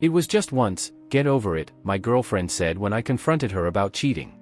It was just once, get over it, my girlfriend said when I confronted her about cheating.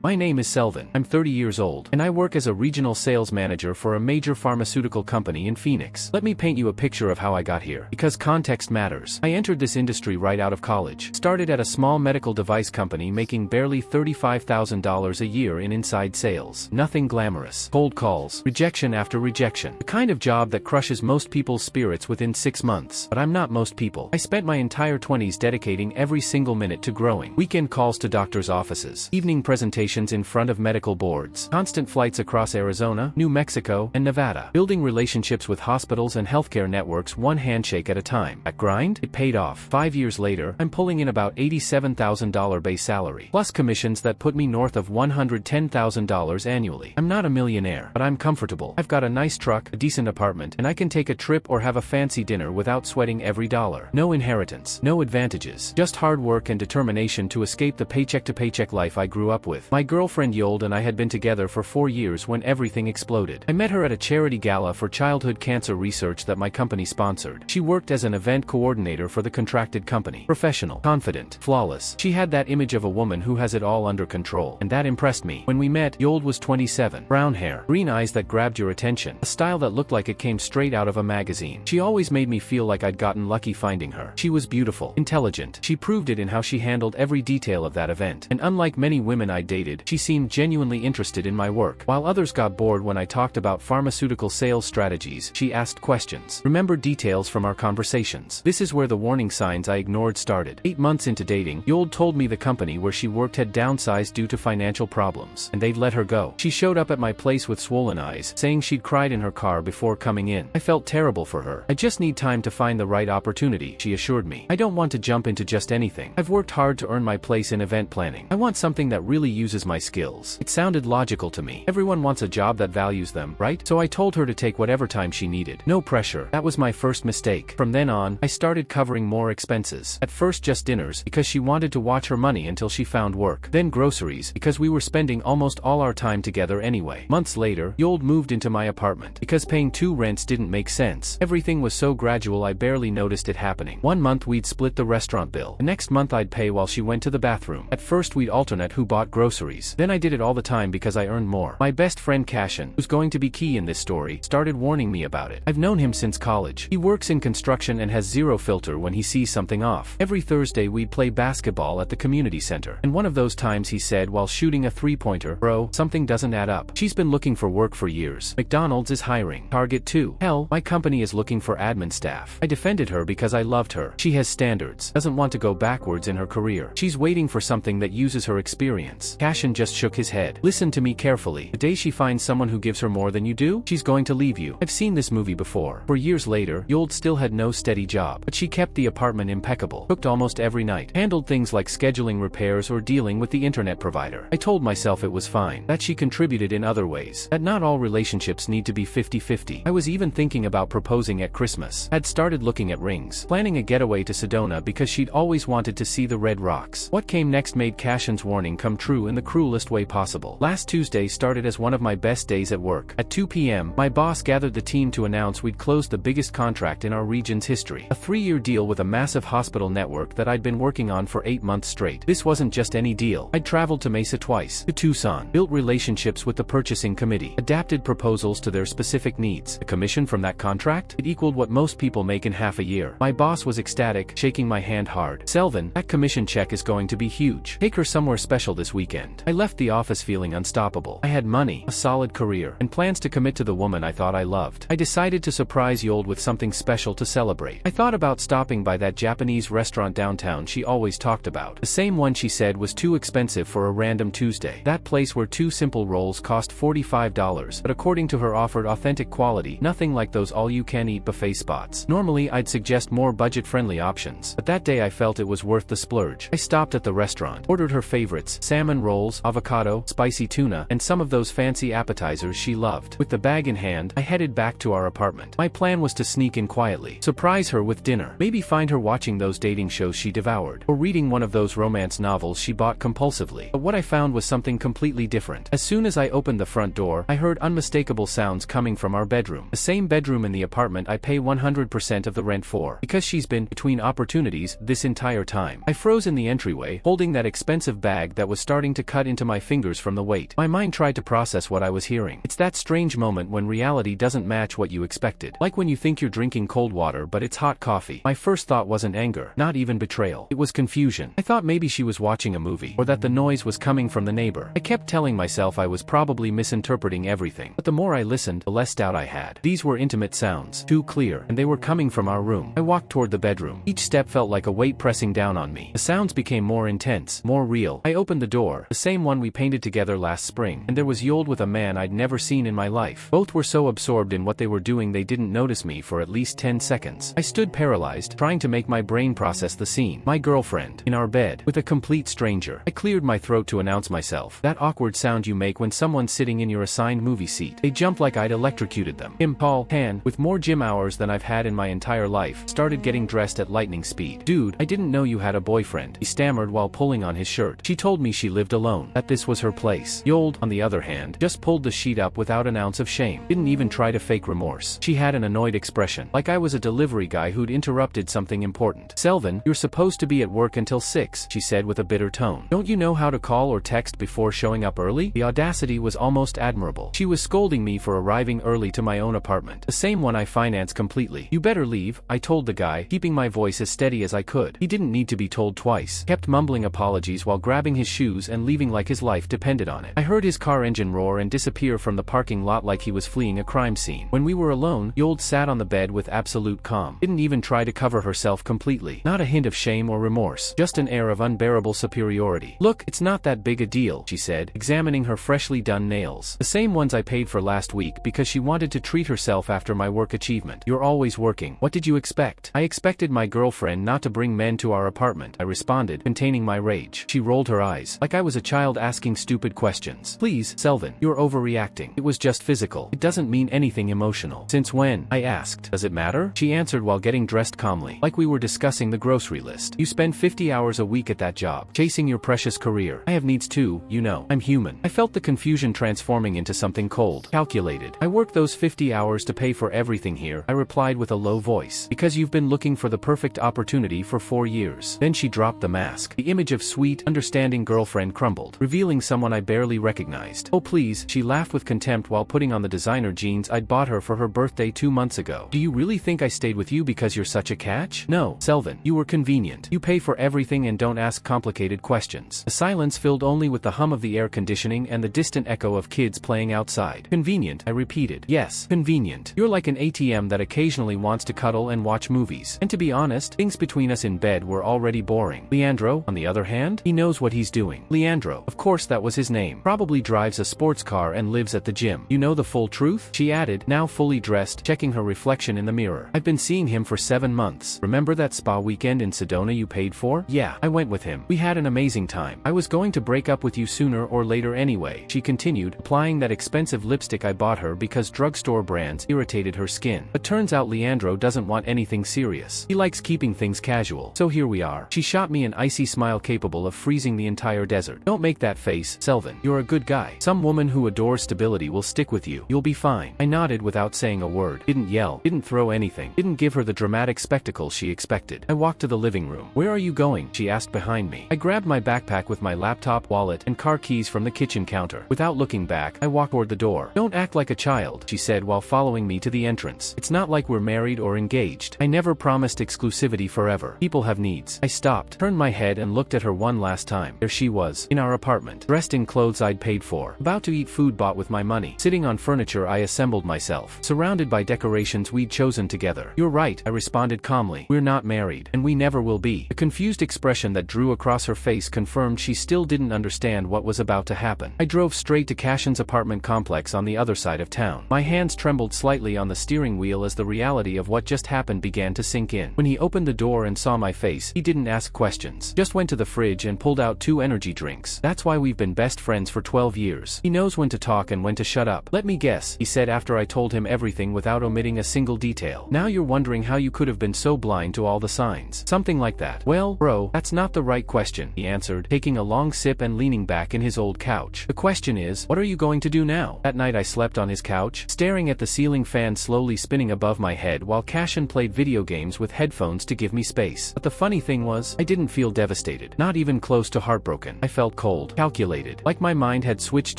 My name is Selvin. I'm 30 years old, and I work as a regional sales manager for a major pharmaceutical company in Phoenix. Let me paint you a picture of how I got here, because context matters. I entered this industry right out of college. Started at a small medical device company making barely $35,000 a year in inside sales. Nothing glamorous. Cold calls, rejection after rejection. The kind of job that crushes most people's spirits within 6 months. But I'm not most people. I spent my entire 20s dedicating every single minute to growing. Weekend calls to doctors' offices. Evening presentations in front of medical boards, constant flights across Arizona, New Mexico, and Nevada, building relationships with hospitals and healthcare networks one handshake at a time. That grind? It paid off. 5 years later, I'm pulling in about $87,000 base salary, plus commissions that put me north of $110,000 annually. I'm not a millionaire, but I'm comfortable. I've got a nice truck, a decent apartment, and I can take a trip or have a fancy dinner without sweating every dollar. No inheritance, no advantages, just hard work and determination to escape the paycheck-to-paycheck life I grew up with. My girlfriend Yold and I had been together for 4 years when everything exploded. I met her at a charity gala for childhood cancer research that my company sponsored. She worked as an event coordinator for the contracted company. Professional, confident, flawless. She had that image of a woman who has it all under control, and that impressed me. When we met, Yold was 27. Brown hair, green eyes that grabbed your attention, a style that looked like it came straight out of a magazine. She always made me feel like I'd gotten lucky finding her. She was beautiful, intelligent. She proved it in how she handled every detail of that event. And unlike many women I dated, she seemed genuinely interested in my work. While others got bored when I talked about pharmaceutical sales strategies, she asked questions, remembered details from our conversations. This is where the warning signs I ignored started. 8 months into dating, Yold told me the company where she worked had downsized due to financial problems, and they'd let her go. She showed up at my place with swollen eyes, saying she'd cried in her car before coming in. I felt terrible for her. I just need time to find the right opportunity, she assured me. I don't want to jump into just anything. I've worked hard to earn my place in event planning. I want something that really uses my skills. It sounded logical to me. Everyone wants a job that values them, right? So I told her to take whatever time she needed. No pressure. That was my first mistake. From then on, I started covering more expenses. At first just dinners, because she wanted to watch her money until she found work. Then groceries, because we were spending almost all our time together anyway. Months later, Yold moved into my apartment, because paying 2 rents didn't make sense. Everything was so gradual I barely noticed it happening. 1 month we'd split the restaurant bill. The next month I'd pay while she went to the bathroom. At first we'd alternate who bought groceries. Then I did it all the time because I earned more. My best friend Cashin, who's going to be key in this story, started warning me about it. I've known him since college. He works in construction and has zero filter when he sees something off. Every Thursday we'd play basketball at the community center. And one of those times he said while shooting a three-pointer, "Bro, something doesn't add up. She's been looking for work for years. McDonald's is hiring. Target too. Hell, my company is looking for admin staff." I defended her because I loved her. She has standards, doesn't want to go backwards in her career. She's waiting for something that uses her experience. Cashin just shook his head. Listen to me carefully. The day she finds someone who gives her more than you do, she's going to leave you. I've seen this movie before. For years later, Yold still had no steady job, but she kept the apartment impeccable, cooked almost every night, handled things like scheduling repairs or dealing with the internet provider. I told myself it was fine, that she contributed in other ways, that not all relationships need to be 50-50. I was even thinking about proposing at Christmas. I'd started looking at rings, planning a getaway to Sedona because she'd always wanted to see the red rocks. What came next made Cashin's warning come true in the cruelest way possible. Last Tuesday started as one of my best days at work. At 2 p.m., my boss gathered the team to announce we'd closed the biggest contract in our region's history. A 3-year deal with a massive hospital network that I'd been working on for 8 months straight. This wasn't just any deal. I'd traveled to Mesa twice, to Tucson, built relationships with the purchasing committee, adapted proposals to their specific needs. The commission from that contract? It equaled what most people make in half a year. My boss was ecstatic, shaking my hand hard. "Selvin, that commission check is going to be huge. Take her somewhere special this weekend." I left the office feeling unstoppable. I had money, a solid career, and plans to commit to the woman I thought I loved. I decided to surprise Yold with something special to celebrate. I thought about stopping by that Japanese restaurant downtown she always talked about. The same one she said was too expensive for a random Tuesday. That place where 2 simple rolls cost $45, but according to her offered authentic quality, nothing like those all-you-can-eat buffet spots. Normally I'd suggest more budget-friendly options, but that day I felt it was worth the splurge. I stopped at the restaurant, ordered her favorites, salmon rolls, rolls, avocado, spicy tuna, and some of those fancy appetizers she loved. With the bag in hand, I headed back to our apartment. My plan was to sneak in quietly, surprise her with dinner, maybe find her watching those dating shows she devoured, or reading one of those romance novels she bought compulsively. But what I found was something completely different. As soon as I opened the front door, I heard unmistakable sounds coming from our bedroom. The same bedroom in the apartment I pay 100% of the rent for, because she's been between opportunities this entire time. I froze in the entryway, holding that expensive bag that was starting to cut into my fingers from the weight. My mind tried to process what I was hearing. It's that strange moment when reality doesn't match what you expected. Like when you think you're drinking cold water but it's hot coffee. My first thought wasn't anger, not even betrayal. It was confusion. I thought maybe she was watching a movie, or that the noise was coming from the neighbor. I kept telling myself I was probably misinterpreting everything, but the more I listened, the less doubt I had. These were intimate sounds, too clear, and they were coming from our room. I walked toward the bedroom. Each step felt like a weight pressing down on me. The sounds became more intense, more real. I opened the door, the same one we painted together last spring, and there was Yold with a man I'd never seen in my life. Both were so absorbed in what they were doing they didn't notice me for at least 10 seconds. I stood paralyzed, trying to make my brain process the scene. My girlfriend, in our bed, with a complete stranger. I cleared my throat to announce myself. That awkward sound you make when someone's sitting in your assigned movie seat. They jumped like I'd electrocuted them. Him, Paul, Tan, with more gym hours than I've had in my entire life, started getting dressed at lightning speed. Dude, I didn't know you had a boyfriend, he stammered while pulling on his shirt. She told me she lived alone, that this was her place. Yold, on the other hand, just pulled the sheet up without an ounce of shame. Didn't even try to fake remorse. She had an annoyed expression, like I was a delivery guy who'd interrupted something important. Selvin, you're supposed to be at work until 6, she said with a bitter tone. Don't you know how to call or text before showing up early? The audacity was almost admirable. She was scolding me for arriving early to my own apartment, the same one I financed completely. You better leave, I told the guy, keeping my voice as steady as I could. He didn't need to be told twice. Kept mumbling apologies while grabbing his shoes and leaving like his life depended on it. I heard his car engine roar and disappear from the parking lot like he was fleeing a crime scene. When we were alone, Yold sat on the bed with absolute calm. Didn't even try to cover herself completely. Not a hint of shame or remorse. Just an air of unbearable superiority. Look, it's not that big a deal, she said, examining her freshly done nails. The same ones I paid for last week because she wanted to treat herself after my work achievement. You're always working. What did you expect? I expected my girlfriend not to bring men to our apartment, I responded, containing my rage. She rolled her eyes, like I was a child asking stupid questions. Please, Selvin, you're overreacting. It was just physical. It doesn't mean anything emotional. Since when? I asked. Does it matter? She answered while getting dressed calmly, like we were discussing the grocery list. You spend 50 hours a week at that job, chasing your precious career. I have needs too, you know. I'm human. I felt the confusion transforming into something cold, calculated. I work those 50 hours to pay for everything here, I replied with a low voice. Because you've been looking for the perfect opportunity for 4 years. Then she dropped the mask. The image of sweet, understanding girlfriend crumbled, revealing someone I barely recognized. Oh please, she laughed with contempt while putting on the designer jeans I'd bought her for her birthday 2 months ago. Do you really think I stayed with you because you're such a catch? No, Selvin, you were convenient. You pay for everything and don't ask complicated questions. The silence filled only with the hum of the air conditioning and the distant echo of kids playing outside. Convenient, I repeated. Yes, convenient. You're like an ATM that occasionally wants to cuddle and watch movies. And to be honest, things between us in bed were already boring. Leandro, on the other hand, he knows what he's doing. Leandro, of course that was his name. Probably drives a sports car and lives at the gym. You know the full truth? She added, now fully dressed, checking her reflection in the mirror. I've been seeing him for 7 months. Remember that spa weekend in Sedona you paid for? Yeah, I went with him. We had an amazing time. I was going to break up with you sooner or later anyway, she continued, applying that expensive lipstick I bought her because drugstore brands irritated her skin. But turns out Leandro doesn't want anything serious. He likes keeping things casual. So here we are. She shot me an icy smile capable of freezing the entire desert. Don't make that face, Selvin. You're a good guy. Some woman who adores stability will stick with you. You'll be fine. I nodded without saying a word. Didn't yell. Didn't throw anything. Didn't give her the dramatic spectacle she expected. I walked to the living room. Where are you going? She asked behind me. I grabbed my backpack with my laptop, wallet, and car keys from the kitchen counter. Without looking back, I walked toward the door. Don't act like a child, she said while following me to the entrance. It's not like we're married or engaged. I never promised exclusivity forever. People have needs. I stopped, turned my head and looked at her one last time. There she was, in our apartment, dressed in clothes I'd paid for, about to eat food bought with my money, sitting on furniture I assembled myself, surrounded by decorations we'd chosen together. You're right, I responded calmly. We're not married, and we never will be. The confused expression that drew across her face confirmed she still didn't understand what was about to happen. I drove straight to Cashin's apartment complex on the other side of town. My hands trembled slightly on the steering wheel as the reality of what just happened began to sink in. When he opened the door and saw my face, he didn't ask questions, just went to the fridge and pulled out 2 energy drinks. jokes. That's why we've been best friends for 12 years. He knows when to talk and when to shut up. Let me guess, he said after I told him everything without omitting a single detail. Now you're wondering how you could have been so blind to all the signs. Something like that. Well, bro, that's not the right question, he answered, taking a long sip and leaning back in his old couch. The question is, what are you going to do now? That night I slept on his couch, staring at the ceiling fan slowly spinning above my head while Cashin played video games with headphones to give me space. But the funny thing was, I didn't feel devastated. Not even close to heartbroken. I felt cold, calculated, like my mind had switched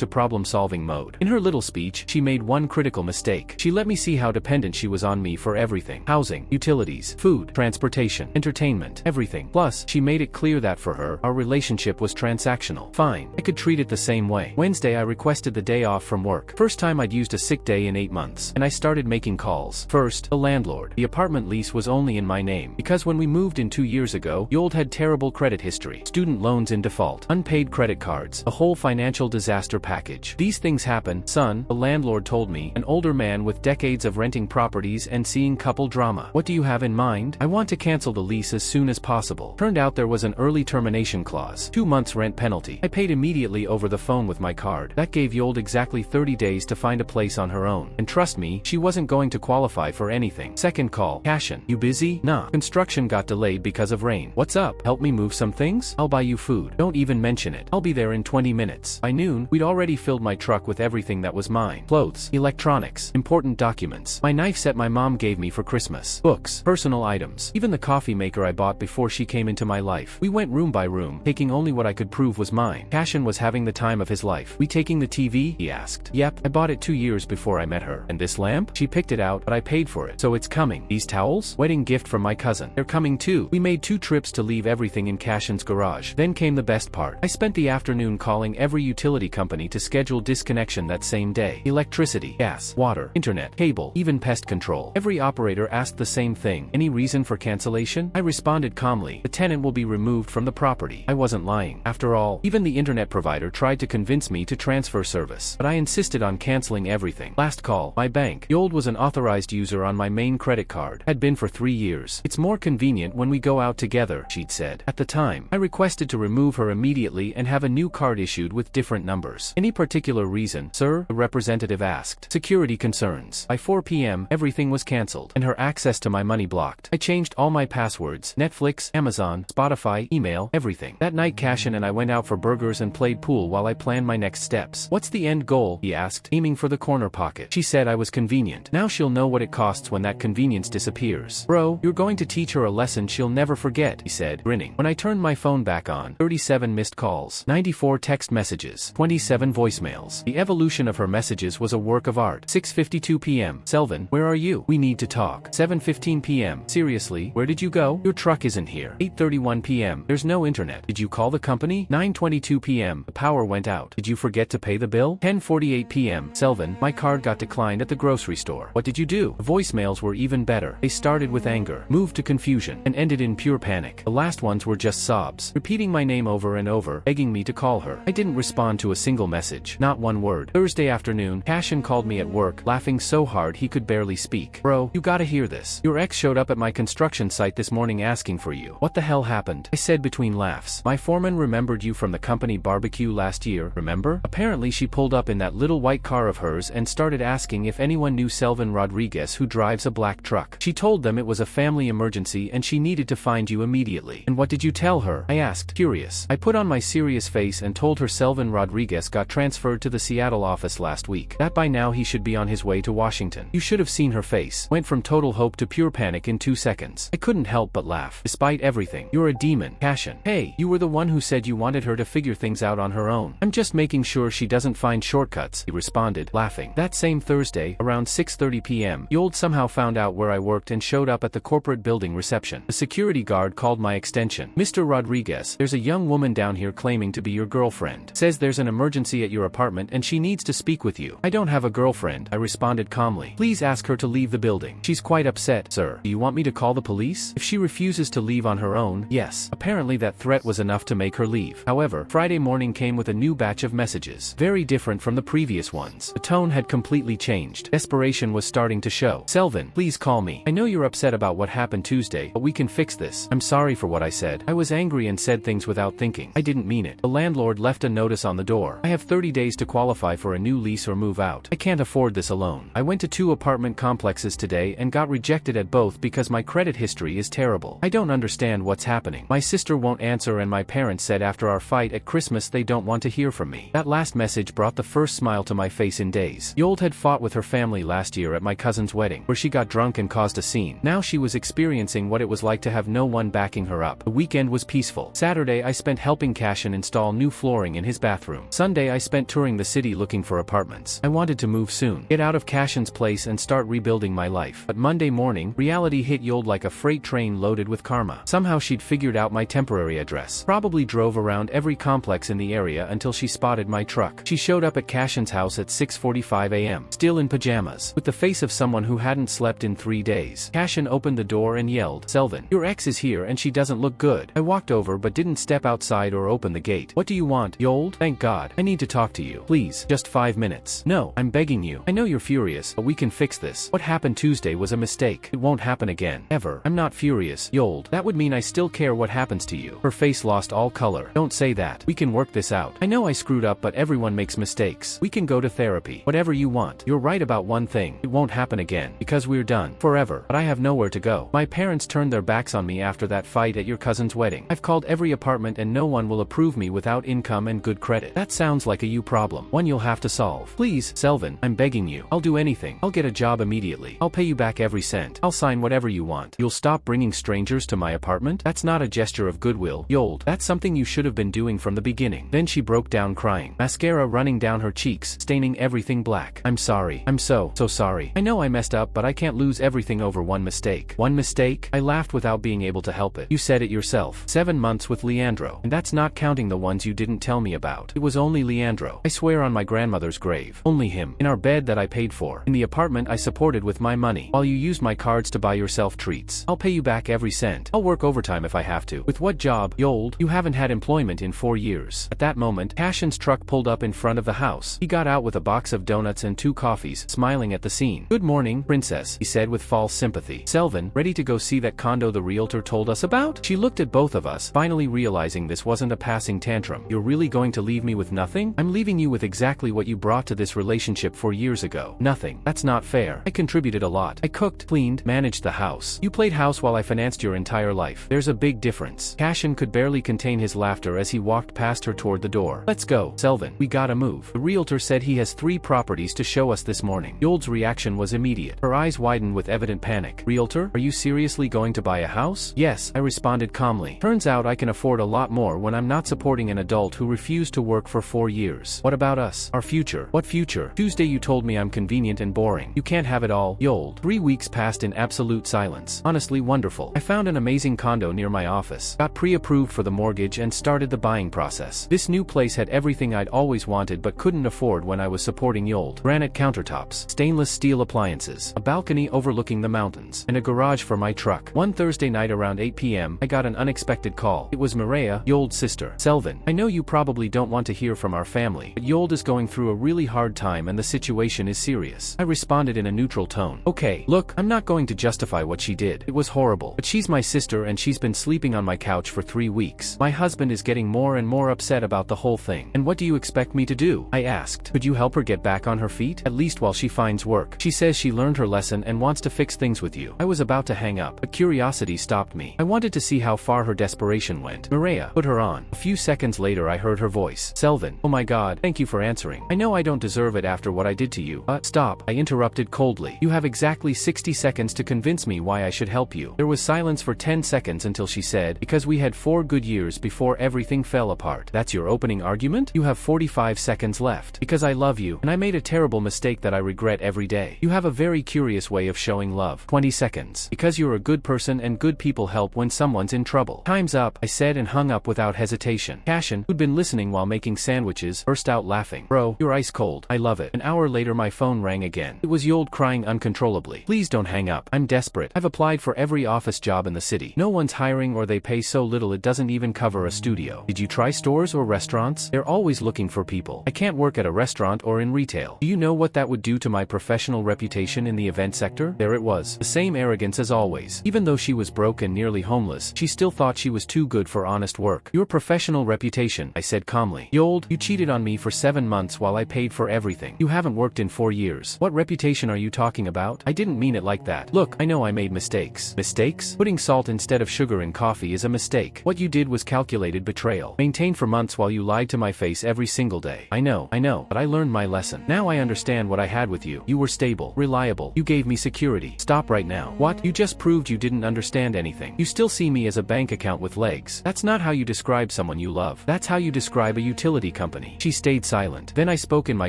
to problem-solving mode. In her little speech, she made one critical mistake. She let me see how dependent she was on me for everything. Housing, utilities, food, transportation, entertainment, everything. Plus, she made it clear that for her, our relationship was transactional. Fine, I could treat it the same way. Wednesday I requested the day off from work. First time I'd used a sick day in 8 months, and I started making calls. First, the landlord. The apartment lease was only in my name, because when we moved in 2 years ago, Yold had terrible credit history, student loans in default, unpaid credit cards, a whole financial disaster package. These things happen, son, the landlord told me, an older man with decades of renting properties and seeing couple drama. What do you have in mind? I want to cancel the lease as soon as possible. Turned out there was an early termination clause, 2 months rent penalty. I paid immediately over the phone with my card. That gave Yold exactly 30 days to find a place on her own. And trust me, she wasn't going to qualify for anything. Second call. Cashin, you busy? Nah. Construction got delayed because of rain. What's up? Help me move some things? I'll buy you food. Don't even mention it. I'll be there in 20 minutes. By noon, we'd already filled my truck with everything that was mine. Clothes, electronics, important documents, my knife set my mom gave me for Christmas, books, personal items, even the coffee maker I bought before she came into my life. We went room by room, taking only what I could prove was mine. Cashin was having the time of his life. We taking the TV? He asked. Yep, I bought it 2 years before I met her. And this lamp? She picked it out, but I paid for it. So it's coming. These towels? Wedding gift from my cousin. They're coming too. We made 2 trips to leave everything in Cashin's garage. Then came the best part. I spent the afternoon calling every utility company to schedule disconnection that same day. Electricity, gas, water, internet, cable, even pest control. Every operator asked the same thing. Any reason for cancellation? I responded calmly. The tenant will be removed from the property. I wasn't lying. After all, even the internet provider tried to convince me to transfer service, but I insisted on canceling everything. Last call. My bank. Yold was an authorized user on my main credit card. Had been for 3 years. It's more convenient when we go out together, she'd said. At the time, I requested to remove her immediately and have a new card issued with different numbers. Any particular reason, sir? The representative asked. Security concerns. By 4 p.m., everything was canceled, and her access to my money blocked. I changed all my passwords, Netflix, Amazon, Spotify, email, everything. That night Cashin and I went out for burgers and played pool while I planned my next steps. What's the end goal? He asked, aiming for the corner pocket. She said I was convenient. Now she'll know what it costs when that convenience disappears. Bro, you're going to teach her a lesson she'll never forget, he said, grinning. When I turned my phone back on, 37 missed calls, 94 text messages, 27 voicemails. The evolution of her messages was a work of art. 6:52 p.m. Selvin, where are you? We need to talk. 7:15 p.m. Seriously, where did you go? Your truck isn't here. 8:31 p.m. There's no internet. Did you call the company? 9:22 p.m. The power went out. Did you forget to pay the bill? 10:48 p.m. Selvin, my card got declined at the grocery store. What did you do? The voicemails were even better. They started with anger, moved to confusion, and ended in pure panic. The last ones were just sobs, repeating my name over and over, begging me to call her. I didn't respond to a single message, not one word. Thursday afternoon, Cashin called me at work, laughing so hard he could barely speak. Bro, you gotta hear this. Your ex showed up at my construction site this morning asking for you. What the hell happened? I said between laughs. My foreman remembered you from the company barbecue last year, remember? Apparently she pulled up in that little white car of hers and started asking if anyone knew Selvin Rodriguez, who drives a black truck. She told them it was a family emergency and she needed to find you immediately. And what did you tell her? I asked, curious. I put on my serious face and told her Selvin Rodriguez got transferred to the Seattle office last week. That by now he should be on his way to Washington. You should have seen her face. Went from total hope to pure panic in 2 seconds. I couldn't help but laugh. Despite everything, you're a demon. Cashin. Hey, you were the one who said you wanted her to figure things out on her own. I'm just making sure she doesn't find shortcuts, he responded, laughing. That same Thursday, around 6:30 p.m., Yold somehow found out where I worked and showed up at the corporate building reception. The security guard called my extension. Mr. Rodriguez, there's a young woman down here claiming to be your girlfriend. Says there's an emergency at your apartment and she needs to speak with you. I don't have a girlfriend, I responded calmly. Please ask her to leave the building. She's quite upset, sir. Do you want me to call the police? If she refuses to leave on her own, yes. Apparently that threat was enough to make her leave. However, Friday morning came with a new batch of messages. Very different from the previous ones. The tone had completely changed. Desperation was starting to show. Selvin, please call me. I know you're upset about what happened Tuesday, but we can fix this. I'm sorry for what I said. I was angry and said things without thinking. I didn't mean mean it. The landlord left a notice on the door. I have 30 days to qualify for a new lease or move out. I can't afford this alone. I went to 2 apartment complexes today and got rejected at both because my credit history is terrible. I don't understand what's happening. My sister won't answer and my parents said after our fight at Christmas they don't want to hear from me. That last message brought the first smile to my face in days. Yold had fought with her family last year at my cousin's wedding, where she got drunk and caused a scene. Now she was experiencing what it was like to have no one backing her up. The weekend was peaceful. Saturday I spent helping Cashin install new flooring in his bathroom. Sunday I spent touring the city looking for apartments. I wanted to move soon, get out of Cashin's place and start rebuilding my life. But Monday morning, reality hit Yold like a freight train loaded with karma. Somehow she'd figured out my temporary address. Probably drove around every complex in the area until she spotted my truck. She showed up at Cashin's house at 6:45 a.m., still in pajamas, with the face of someone who hadn't slept in 3 days. Cashin opened the door and yelled, "Selvin, your ex is here and she doesn't look good." I walked over but didn't step outside or open the gate. "What do you want, Yold?" "Thank God. I need to talk to you. Please, just 5 minutes." "No, I'm begging you. I know you're furious, but we can fix this. What happened Tuesday was a mistake. It won't happen again. Ever." "I'm not furious, Yold. That would mean I still care what happens to you." Her face lost all color. "Don't say that. We can work this out. I know I screwed up but everyone makes mistakes. We can go to therapy. Whatever you want. You're right about one thing. It won't happen again. Because we're done. Forever. But I have nowhere to go. My parents turned their backs on me after that fight at your cousin's wedding. I've called every apartment and no one will approve me without income and good credit. That sounds like a you problem. One you'll have to solve. Please, Selvin, I'm begging you. I'll do anything. I'll get a job immediately. I'll pay you back every cent. I'll sign whatever you want. You'll stop bringing strangers to my apartment? That's not a gesture of goodwill, Yold. That's something you should have been doing from the beginning." Then she broke down crying, mascara running down her cheeks, staining everything black. "I'm sorry. I'm so sorry. I know I messed up but I can't lose everything over one mistake." "One mistake?" I laughed without being able to help it. "You said it yourself. 7 months with Leandro. And that's not counting the ones you didn't tell me about. It was only Leandro. I swear on my grandmother's grave. Only him. In our bed that I paid for. In the apartment I supported with my money. While you used my cards to buy yourself treats. I'll pay you back every cent. I'll work overtime if I have to." "With what job, Yold? You haven't had employment in 4 years." At that moment, Cashin's truck pulled up in front of the house. He got out with a box of donuts and 2 coffees, smiling at the scene. "Good morning, princess," he said with false sympathy. "Selvin, ready to go see that condo the realtor told us about?" She looked at both of us, finally realizing this wasn't a passing tantrum. "You're really going to leave me with nothing?" "I'm leaving you with exactly what you brought to this relationship 4 years ago. Nothing. That's not fair. I contributed a lot. I cooked, cleaned, managed the house. You played house while I financed your entire life. There's a big difference." Cashin could barely contain his laughter as he walked past her toward the door. "Let's go, Selvin. We gotta move. The realtor said he has 3 properties to show us this morning." Yold's reaction was immediate. Her eyes widened with evident panic. "Realtor? Are you seriously going to buy a house?" "Yes," I responded calmly. "Turns out I can afford a lot more when I'm not supporting an adult who refused to work for 4 years. What about us? Our future?" "What future? Tuesday you told me I'm convenient and boring. You can't have it all, Yold." 3 weeks passed in absolute silence. Honestly wonderful. I found an amazing condo near my office, got pre-approved for the mortgage and started the buying process. This new place had everything I'd always wanted but couldn't afford when I was supporting Yold. Granite countertops, stainless steel appliances, a balcony overlooking the mountains, and a garage for my truck. One Thursday night around 8 p.m., I got an unexpected call. It was Mireya, Yold's sister. "Selvin, I know you probably don't want to hear from our family, but Yold is going through a really hard time and the situation is serious." I responded in a neutral tone. "Okay, look, I'm not going to justify what she did. It was horrible. But she's my sister and she's been sleeping on my couch for 3 weeks. My husband is getting more and more upset about the whole thing. And what do you expect me to do?" I asked. "Could you help her get back on her feet? At least while she finds work. She says she learned her lesson and wants to fix things with you." I was about to hang up, but curiosity stopped me. I wanted to see how far her desperation went. "Mireya, put her on." A few seconds later I heard her voice. "Selvin, oh my God, thank you for answering. I know I don't deserve it after what I did to you." Stop," I interrupted coldly. "You have exactly 60 seconds to convince me why I should help you." There was silence for 10 seconds until she said, "Because we had 4 good years before everything fell apart." "That's your opening argument?" "You have 45 seconds left." "Because I love you, and I made a terrible mistake that I regret every day." "You have a very curious way of showing love." 20 seconds. "Because you're a good person and good people help when someone's in trouble." "Time's up," I said and hung up without hesitation. Cashin, who'd been listening while making sandwiches, burst out laughing. "Bro, you're ice cold. I love it." An hour later my phone rang again. It was Yold crying uncontrollably. "Please don't hang up. I'm desperate. I've applied for every office job in the city. No one's hiring or they pay so little it doesn't even cover a studio. Did you try stores or restaurants? They're always looking for people. I can't work at a restaurant or in retail. Do you know what that would do to my professional reputation in the event sector?" There it was. The same arrogance as always. Even though she was broke and nearly homeless, she still thought she was too good for honest work. "Your professional professional reputation, I said calmly. Yold, you cheated on me for 7 months while I paid for everything. You haven't worked in 4 years. What reputation are you talking about? I didn't mean it like that. Look, I know I made mistakes. Mistakes? Putting salt instead of sugar in coffee is a mistake. What you did was calculated betrayal. Maintained for months while you lied to my face every single day. I know, but I learned my lesson. Now I understand what I had with you. You were stable, reliable. You gave me security. Stop right now. What? You just proved you didn't understand anything. You still see me as a bank account with legs. That's not how you describe someone you love. That's how you describe a utility company. She stayed silent. Then I spoke in my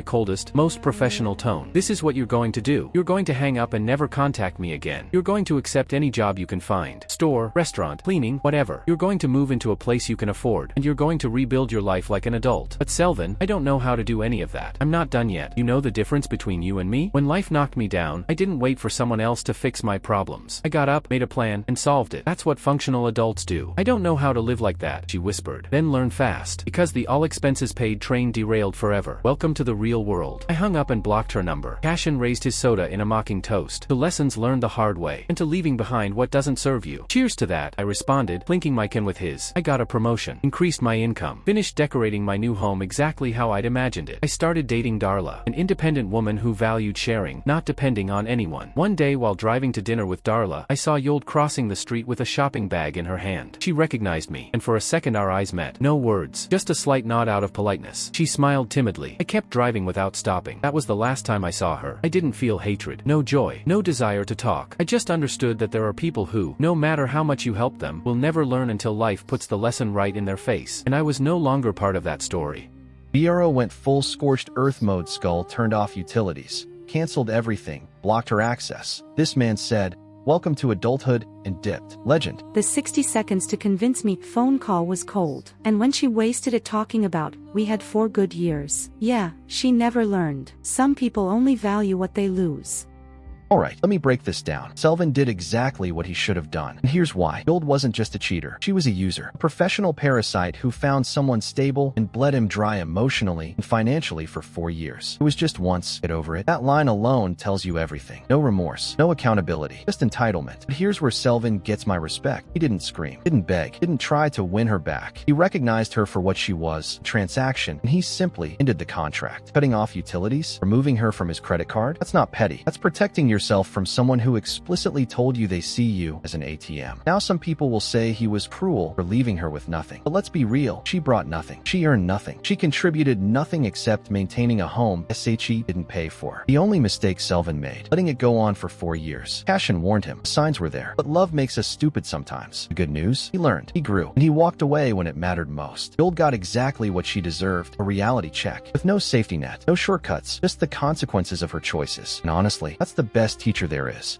coldest, most professional tone. This is what you're going to do. You're going to hang up and never contact me again. You're going to accept any job you can find. Store, restaurant, cleaning, whatever. You're going to move into a place you can afford, and you're going to rebuild your life like an adult. But Selvin, I don't know how to do any of that. I'm not done yet. You know the difference between you and me? When life knocked me down, I didn't wait for someone else to fix my problems. I got up, made a plan, and solved it. That's what functional adults do. I don't know how to live like that, she whispered. Then learn fast. Because the all-expenses-paid train derailed forever. Welcome to the real world. I hung up and blocked her number. Cashin raised his soda in a mocking toast. To lessons learned the hard way, and to leaving behind what doesn't serve you. Cheers to that, I responded, clinking my can with his. I got a promotion, increased my income, finished decorating my new home exactly how I'd imagined it. I started dating Darla, an independent woman who valued sharing, not depending on anyone. One day while driving to dinner with Darla, I saw Yold crossing the street with a shopping bag in her hand. She recognized me, and for a second our eyes met. No words, just a slight nod out of politeness. She smiled timidly. I kept driving without stopping. That was the last time I saw her. I didn't feel hatred, no joy, no desire to talk. I just understood that there are people who, no matter how much you help them, will never learn until life puts the lesson right in their face, and I was no longer part of that story. Biero went full scorched earth mode. Skull turned off utilities, canceled everything, blocked her access. This man said, "Welcome to adulthood," and dipped. Legend. The 60 seconds to convince me phone call was cold. And when she wasted it talking about, we had 4 good years. Yeah, she never learned. Some people only value what they lose. Alright, let me break this down. Selvin did exactly what he should have done. And here's why. Yold wasn't just a cheater. She was a user. A professional parasite who found someone stable and bled him dry emotionally and financially for 4 years. It was just once. Get over it. That line alone tells you everything. No remorse. No accountability. Just entitlement. But here's where Selvin gets my respect. He didn't scream. Didn't beg. Didn't try to win her back. He recognized her for what she was. A transaction. And he simply ended the contract. Cutting off utilities? Removing her from his credit card? That's not petty. That's protecting yourself from someone who explicitly told you they see you as an ATM. Now some people will say he was cruel for leaving her with nothing. But let's be real. She brought nothing. She earned nothing. She contributed nothing except maintaining a home SHE didn't pay for. The only mistake Selvin made, letting it go on for 4 years. Cashin warned him. The signs were there. But love makes us stupid sometimes. The good news? He learned. He grew. And he walked away when it mattered most. Yold got exactly what she deserved. A reality check. With no safety net. No shortcuts. Just the consequences of her choices. And honestly, that's the best teacher there is.